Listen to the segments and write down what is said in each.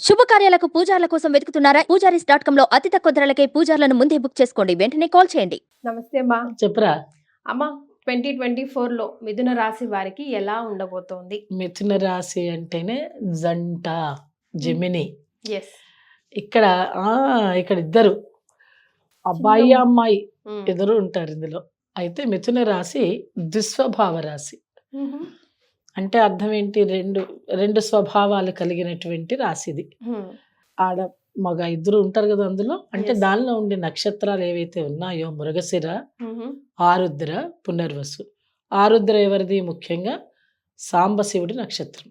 శుభకార్యాలకు పూజార్ల కోసం వెతుకుతున్నారా? పూజారీస్.com లో అతి తక్కువ ధరలకే పూజార్లను ముందే బుక్ చేసుకోండి. వెంటనే కాల్ చేయండి. నమస్తే అమ్మా. చెప్పురా. అమ్మా 2024లో మిథున రాశి వారికి ఎలా ఉండబోతోంది? మిథున రాశి అంటేనే జంట, జెమిని. ఎస్. ఇక్కడ ఇక్కడ ఇద్దరు అబ్బాయి అమ్మాయి ఇద్దరు ఉంటారు ఇందులో. అయితే మిథున రాశి దుస్వభావ రాశి. అంటే అర్థం ఏంటి? రెండు స్వభావాలు కలిగినటువంటి రాశిది. ఆడ మగ ఇద్దరు ఉంటారు కదా అందులో. అంటే Yes. దానిలో ఉండే నక్షత్రాలు ఏవైతే ఉన్నాయో మృగశిర, ఆరుద్ర, పునర్వసు. ఆరుద్ర ఎవరిది? ముఖ్యంగా సాంబశివుడి నక్షత్రం.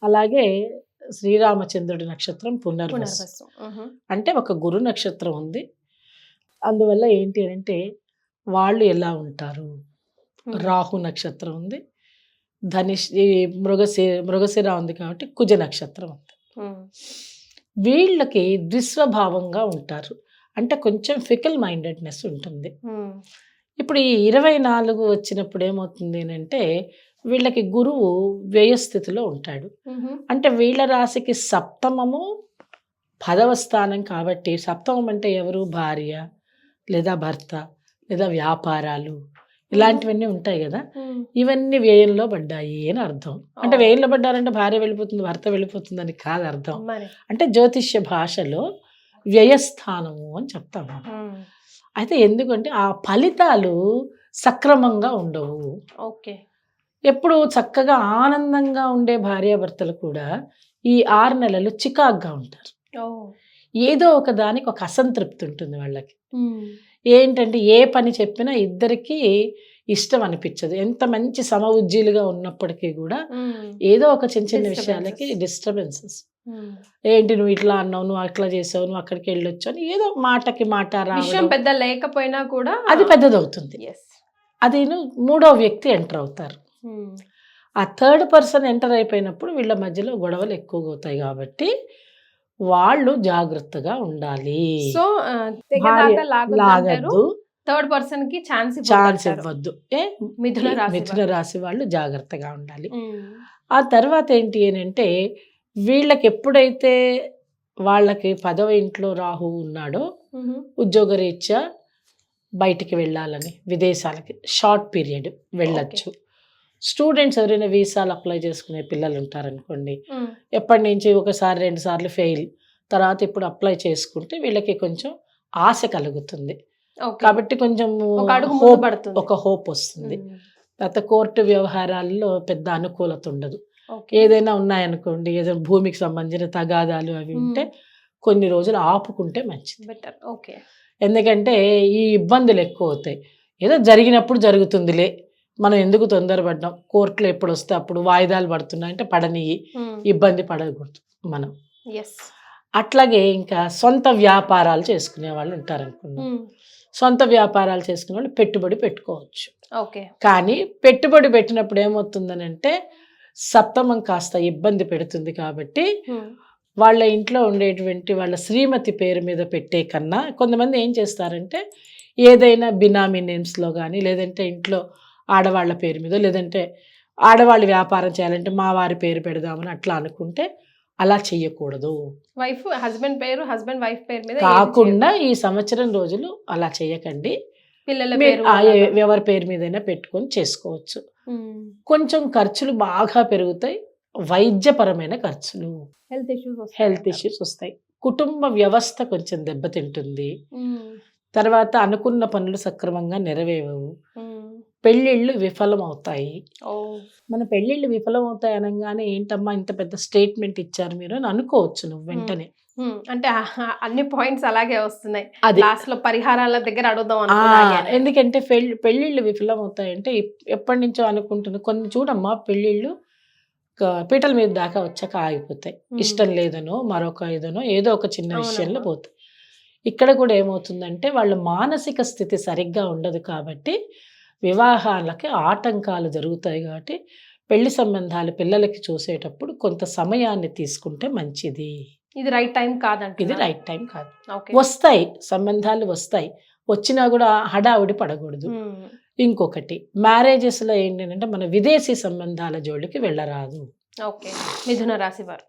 అలాగే శ్రీరామచంద్రుడి నక్షత్రం పునర్వసు. అంటే ఒక గురు నక్షత్రం ఉంది. అందువల్ల ఏంటి అంటే వాళ్ళు ఎలా ఉంటారు? రాహు నక్షత్రం ఉంది, ధనిష్ మృగశిర ఉంది కాబట్టి కుజ నక్షత్రం ఉంది. వీళ్ళకి ద్విస్వభావంగా ఉంటారు. అంటే కొంచెం ఫికల్ మైండెడ్నెస్ ఉంటుంది. ఇప్పుడు ఈ 24 వచ్చినప్పుడు ఏమవుతుంది అంటే వీళ్ళకి గురువు వ్యయస్థితిలో ఉంటాడు. అంటే వీళ్ళ రాశికి సప్తమము 10వ స్థానం కాబట్టి, సప్తమం అంటే ఎవరు? భార్య లేదా భర్త లేదా వ్యాపారాలు ఇలాంటివన్నీ ఉంటాయి కదా. ఇవన్నీ వ్యయంలో పడ్డాయి అని అర్థం. అంటే వ్యయంలో పడ్డారంటే భార్య వెళ్ళిపోతుంది, భర్త వెళ్ళిపోతుంది అని కాదు అర్థం. అంటే జ్యోతిష్య భాషలో వ్యయస్థానము అని చెప్తాము. అయితే ఎందుకంటే ఆ ఫలితాలు సక్రమంగా ఉండవు. ఓకే. ఎప్పుడు చక్కగా ఆనందంగా ఉండే భార్యాభర్తలు కూడా ఈ 6 నెలలు చికాగ్గా ఉంటారు. ఏదో ఒక దానికి ఒక అసంతృప్తి ఉంటుంది వాళ్ళకి. ఏంటంటే ఏ పని చెప్పినా ఇద్దరికి ఇష్టం అనిపించదు. ఎంత మంచి సమఉజ్జీలుగా ఉన్నప్పటికీ కూడా ఏదో ఒక చిన్న చిన్న విషయాలకి డిస్టర్బెన్సెస్. ఏంటి నువ్వు ఇట్లా అన్నావు, నువ్వు అట్లా చేసావు, నువ్వు అక్కడికి వెళ్ళొచ్చు అని ఏదో మాటకి మాట విషయం పెద్ద లేకపోయినా కూడా అది పెద్దదవుతుంది. అది మూడో వ్యక్తి ఎంటర్ అవుతారు. ఆ థర్డ్ పర్సన్ ఎంటర్ అయిపోయినప్పుడు వీళ్ళ మధ్యలో గొడవలు ఎక్కువగా అవుతాయి. కాబట్టి వాళ్ళు జాగ్రత్తగా ఉండాలి. సో లాగద్దు, థర్డ్ పర్సన్ కి ఛాన్స్ ఇవ్వద్దు. మిథున రాశి వాళ్ళు జాగ్రత్తగా ఉండాలి. ఆ తర్వాత ఏంటి అని అంటే వీళ్ళకి ఎప్పుడైతే వాళ్ళకి 10వ ఇంట్లో రాహు ఉన్నాడో ఉద్యోగరీత్యా బయటికి వెళ్ళాలని, విదేశాలకి షార్ట్ పీరియడ్ వెళ్ళొచ్చు. స్టూడెంట్స్ ఎవరైనా వీసాలు అప్లై చేసుకునే పిల్లలు ఉంటారనుకోండి, ఎప్పటి నుంచి ఒకసారి 2 సార్లు ఫెయిల్, తర్వాత ఇప్పుడు అప్లై చేసుకుంటే వీళ్ళకి కొంచెం ఆశ కలుగుతుంది. కాబట్టి కొంచెం ఒక హోప్ వస్తుంది. తర్వాత కోర్టు వ్యవహారాల్లో పెద్ద అనుకూలత ఉండదు. ఏదైనా ఉన్నాయనుకోండి, ఏదైనా భూమికి సంబంధించిన తగాదాలు అవి ఉంటే కొన్ని రోజులు ఆపుకుంటే మంచిది. ఎందుకంటే ఈ ఇబ్బందులు ఎక్కువ అవుతాయి. ఏదో జరిగినప్పుడు జరుగుతుందిలే, మనం ఎందుకు తొందరపడ్డాం, కోర్టులో ఎప్పుడు వస్తే అప్పుడు వాయిదాలు పడుతున్నాయి అంటే పడనియ్యి, ఇబ్బంది పడకూడదు మనం. అట్లాగే ఇంకా సొంత వ్యాపారాలు చేసుకునే వాళ్ళు ఉంటారనుకున్నాం. సొంత వ్యాపారాలు చేసుకునే వాళ్ళు పెట్టుబడి పెట్టుకోవచ్చు. కానీ పెట్టుబడి పెట్టినప్పుడు ఏమవుతుందనంటే సప్తమం కాస్త ఇబ్బంది పెడుతుంది. కాబట్టి వాళ్ళ ఇంట్లో ఉండేటువంటి వాళ్ళ శ్రీమతి పేరు మీద పెట్టే కన్నా కొంతమంది ఏం చేస్తారంటే ఏదైనా బినామీ నేమ్స్లో కానీ, లేదంటే ఇంట్లో ఆడవాళ్ళ పేరు మీద, లేదంటే ఆడవాళ్ళు వ్యాపారం చేయాలంటే మా వారి పేరు పెడదామని అట్లా అనుకుంటే అలా చెయ్యకూడదు. హస్బెండ్ వైఫ్ పేరు మీద కాకుండా ఈ సంవత్సరం రోజులు అలా చెయ్యకండి. ఎవరి పేరు మీదైనా పెట్టుకొని చేసుకోవచ్చు. కొంచెం ఖర్చులు బాగా పెరుగుతాయి, వైద్యపరమైన ఖర్చులు, హెల్త్ ఇష్యూస్ వస్తాయి. కుటుంబ వ్యవస్థ కొంచెం దెబ్బతింటుంది. తర్వాత అనుకున్న పనులు సక్రమంగా నెరవేరవు. పెళ్ళిళ్ళు విఫలం అవుతాయి. మన పెళ్ళిళ్ళు విఫలం అవుతాయి అనగానే ఏంటమ్మా ఇంత పెద్ద స్టేట్మెంట్ ఇచ్చారు మీరు అని అనుకోవచ్చు నువ్వు వెంటనే. అంటే అన్ని పాయింట్స్ అలాగే వస్తున్నాయి. అది లాస్ట్ లో పరిహారాల దగ్గర అడుగుదాం. ఎందుకంటే పెళ్ళిళ్ళు విఫలం అవుతాయంటే ఎప్పటి నుంచో అనుకుంటున్నా. కొన్ని చూడమ్మా పెళ్ళిళ్ళు పీటల మీద దాకా వచ్చాక ఆగిపోతాయి. ఇష్టం లేదనో మరొక ఏదనో ఏదో ఒక చిన్న విషయంలో పోతాయి. ఇక్కడ కూడా ఏమవుతుందంటే వాళ్ళ మానసిక స్థితి సరిగ్గా ఉండదు. కాబట్టి వివాహాలకి ఆటంకాలు జరుగుతాయి. కాబట్టి పెళ్లి సంబంధాలు పిల్లలకి చూసేటప్పుడు కొంత సమయాన్ని తీసుకుంటే మంచిది. ఇది రైట్ టైం కాదంటే ఇది రైట్ టైం కాదు. వస్తాయి సంబంధాలు, వస్తాయి, వచ్చినా కూడా హడావుడి పడకూడదు. ఇంకొకటి మ్యారేజెస్లో ఏంటంటే మన విదేశీ సంబంధాల జోలికి వెళ్ళరాదు. మిథున రాశి వారు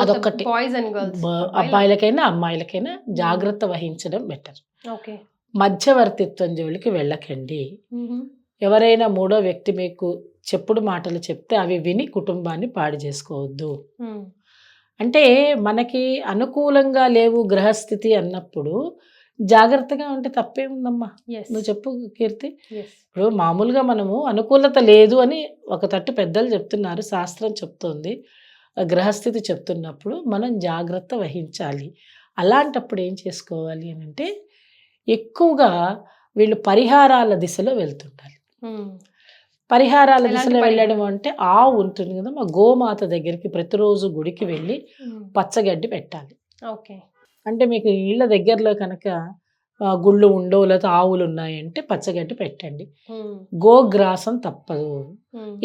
అదొక్కటి. బాయ్స్ అండ్ గర్ల్స్ అబ్బాయిలకైనా అమ్మాయిలకైనా జాగ్రత్త వహించడం బెటర్. ఓకే. మధ్యవర్తిత్వం జోలికి వెళ్ళకండి. ఎవరైనా మూడో వ్యక్తి మీకు చెప్పుడు మాటలు చెప్తే అవి విని కుటుంబాన్ని పాడు చేసుకోవద్దు. అంటే మనకి అనుకూలంగా లేవు గ్రహస్థితి అన్నప్పుడు జాగ్రత్తగా ఉంటే తప్పేముందమ్మా, నువ్వు చెప్పు కీర్తి. ఇప్పుడు మామూలుగా మనము అనుకూలత లేదు అని ఒక తట్టు పెద్దలు చెప్తున్నారు, శాస్త్రం చెప్తోంది, గ్రహస్థితి చెప్తున్నప్పుడు మనం జాగ్రత్త వహించాలి. అలాంటప్పుడు ఏం చేసుకోవాలి అని అంటే ఎక్కువగా వీళ్ళు పరిహారాల దిశలో వెళ్తుంటారు. పరిహారాల దిశలో వెళ్ళడం అంటే ఆవు ఉంటుంది కదా, మా గోమాత దగ్గరికి ప్రతిరోజు గుడికి వెళ్ళి పచ్చగడ్డి పెట్టాలి. ఓకే. అంటే మీకు ఇళ్ళ దగ్గరలో కనుక గుళ్ళు ఉండవు లేకపోతే ఆవులు ఉన్నాయంటే పచ్చగడ్డి పెట్టండి. గోగ్రాసం తప్పదు.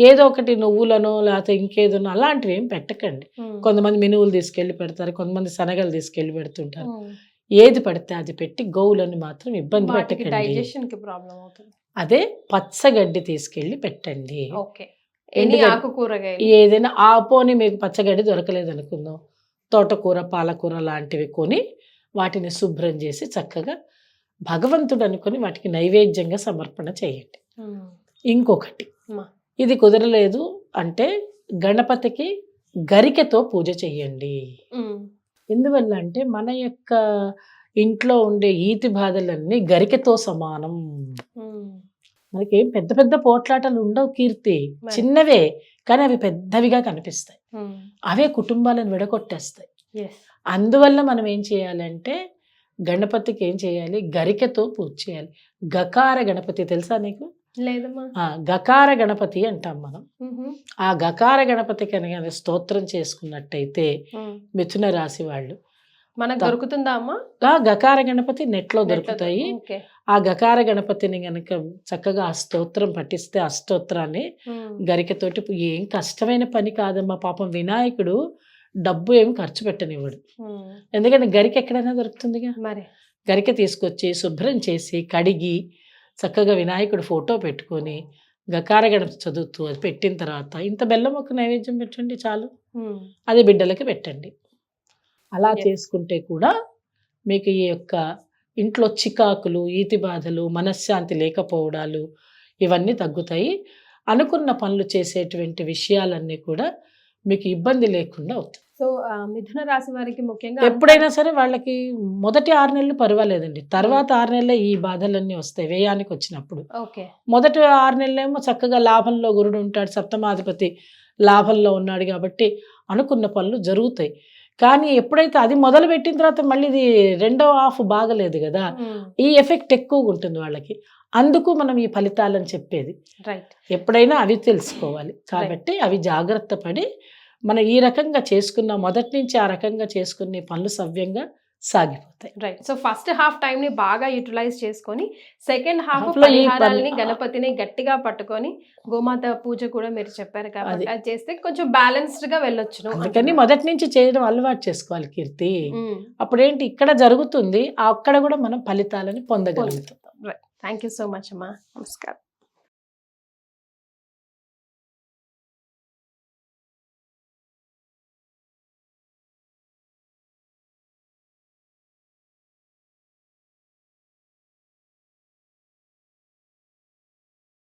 ఏదో ఒకటి నువ్వులను లేకపోతే ఇంకేదోనో అలాంటివి ఏం పెట్టకండి. కొంతమంది మినువులు తీసుకెళ్ళి పెడతారు, కొంతమంది శనగలు తీసుకెళ్ళి పెడుతుంటారు. ఏది పడితే అది పెట్టి గోవులను మాత్రం ఇబ్బంది పెట్టకండి. అదే పచ్చగడ్డి తీసుకెళ్ళి పెట్టండి. ఏదైనా ఆపోని మీకు పచ్చగడ్డి దొరకలేదు అనుకుందాం, తోటకూర పాలకూర లాంటివి కొని వాటిని శుభ్రం చేసి చక్కగా భగవంతుడు అనుకొని వాటికి నైవేద్యంగా సమర్పణ చేయండి. ఇంకొకటి, ఇది కుదరలేదు అంటే గణపతికి గరికెతో పూజ చెయ్యండి. ఎందువల్ల అంటే మన యొక్క ఇంట్లో ఉండే ఈతి బాధలన్నీ గరికెతో సమానం. మనకేం పెద్ద పెద్ద పోట్లాటలు ఉండవు కీర్తి, చిన్నవే కానీ అవి పెద్దవిగా కనిపిస్తాయి. అవే కుటుంబాలను విడగొట్టేస్తాయి. అందువల్ల మనం ఏం చేయాలంటే గణపతికి ఏం చేయాలి, గరికెతో పూజ చేయాలి. గకార గణపతి తెలుసా నీకు? లేదమ్మా. గకార గణపతి అంటాం మనం. ఆ గకార గణపతి కనుక స్తోత్రం చేసుకున్నట్టయితే మిథున రాశి వాళ్ళు మనకు దొరుకుతుందా అమ్మా? గకార గణపతి నెట్లో దొరుకుతాయి. ఆ గకార గణపతిని గనక చక్కగా ఆ స్తోత్రం పఠిస్తే ఆ స్తోత్రాన్ని గరికతోటి, ఏం కష్టమైన పని కాదమ్మా. పాపం వినాయకుడు డబ్బు ఏమి ఖర్చు పెట్టనివ్వడు, ఎందుకంటే గరిక ఎక్కడైనా దొరుకుతుందిగా. మరి గరిక తీసుకొచ్చి శుభ్రం చేసి కడిగి చక్కగా వినాయకుడు ఫోటో పెట్టుకొని గకార గణపతి చదువుతూ అది పెట్టిన తర్వాత ఇంత బెల్లం ఒక నైవేద్యం పెట్టండి చాలు. అది బిడ్డలకి పెట్టండి. అలా చేసుకుంటే కూడా మీకు ఈ యొక్క ఇంట్లో చికాకులు, ఈతి బాధలు, మనశ్శాంతి లేకపోవడాలు ఇవన్నీ తగ్గుతాయి. అనుకున్న పనులు చేసేటువంటి విషయాలన్నీ కూడా మీకు ఇబ్బంది లేకుండా అవుతుంది. సో మిథున రాశి వారికి ముఖ్యంగా ఎప్పుడైనా సరే వాళ్ళకి మొదటి 6 నెలలు పర్వాలేదండి, తర్వాత 6 నెలలే ఈ బాధలన్నీ వస్తాయి వ్యయానికి వచ్చినప్పుడు. మొదటి 6 నెలలేమో చక్కగా లాభంలో గురుడు ఉంటాడు, సప్తమాధిపతి లాభంలో ఉన్నాడు కాబట్టి అనుకున్న పనులు జరుగుతాయి. కానీ ఎప్పుడైతే అది మొదలు పెట్టిన తర్వాత మళ్ళీ ఇది రెండవ హాఫ్ బాగలేదు కదా, ఈ ఎఫెక్ట్ ఎక్కువగా ఉంటుంది వాళ్ళకి. అందుకు మనం ఈ ఫలితాలని చెప్పేది. ఎప్పుడైనా అవి తెలుసుకోవాలి కాబట్టి అవి జాగ్రత్త పడి మనం ఈ రకంగా చేసుకున్న మొదటి నుంచి ఆ రకంగా చేసుకునే పనులు సవ్యంగా సాగిపోతాయి. Right. So first half time ని బాగా యూటిలైజ్ చేసుకొని సెకండ్ హాఫ్ పరిహారాలని గణపతిని గట్టిగా పట్టుకొని గోమాత పూజ కూడా మీరు చెప్పారు కాబట్టి అది చేస్తే కొంచెం బ్యాలెన్స్డ్ గా వెళ్ళొచ్చు. అందుకని మొదటి నుంచి చేయడం అలవాటు చేసుకోవాలి కీర్తి. అప్పుడేంటి ఇక్కడ జరుగుతుంది, అక్కడ కూడా మనం ఫలితాలని పొందగలుగుతాం. థ్యాంక్ యూ సో మచ్ అమ్మా. నమస్కారం.